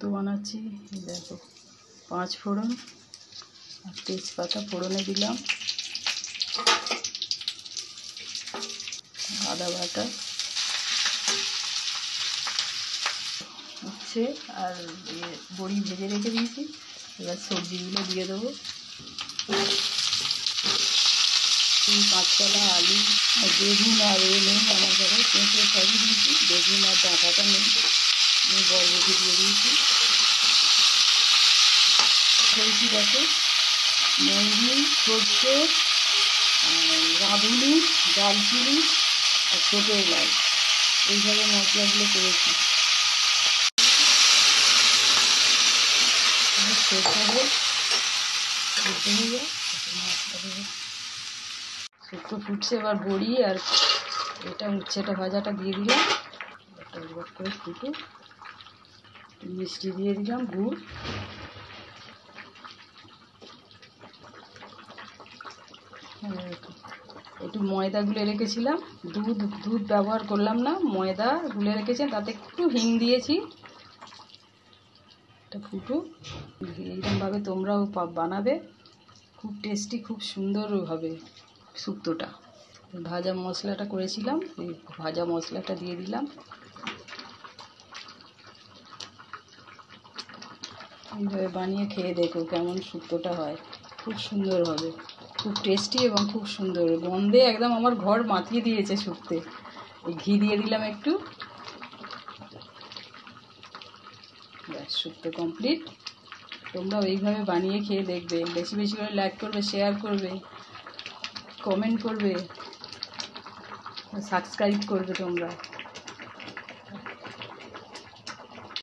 শুক্তো বানাচ্ছি। দেখো 5 ফোড়ন আর তেজপাতা ফোড়নে দিলাম, আদা বাটা, উচ্ছে আর বড়ি ভেজে রেখে দিয়েছি। এবার সবজিগুলো দিয়ে দেবো। কাঁচকলা, আলু আর বেগুন আর নেই আমার ঘরে, পেঁপে সবই দিয়েছি। বেগুন আর ডাঁটাটা নেই, বরবটি দিয়ে দিয়েছি। বলছি দেখো মৌরি, সর্ষে, রাঁধুনি, দালচিনি আর ছোটো এলাচ, এইভাবে মশলাগুলো করেছি। শুক্তো ফুটছে, এবার বড়ি আর এটা উচ্ছেটা ভাজাটা দিয়ে দিলাম। একবার করে ফুটে মিষ্টি দিয়ে দিলাম, গুড়, একটু ময়দা গুলে রেখেছিলাম, দুধ ব্যবহার করলাম না, ময়দা গুলে রেখেছি, তাতে একটু হিং দিয়েছি। এটা ফুটুক, এইরকমভাবে তোমরাও বানাবে, খুব টেস্টি, খুব সুন্দর হবে শুক্তোটা। ভাজা মশলাটা করেছিলাম, এই ভাজা মশলাটা দিয়ে দিলাম। এইভাবে বানিয়ে খেয়ে দেখো কেমন শুক্তোটা হয়, খুব সুন্দর হবে, খুব টেস্টি এবং খুব সুন্দর। গন্ধে একদম আমার ঘর মাতিয়ে দিয়েছে শুক্তে। এই ঘি দিয়ে দিলাম একটু, ব্যাস শুক্তো কমপ্লিট। তোমরা এইভাবে বানিয়ে খেয়ে দেখবে, বেশি বেশি করে লাইক করবে, শেয়ার করবে, কমেন্ট করবে, সাবস্ক্রাইব করবে তোমরা।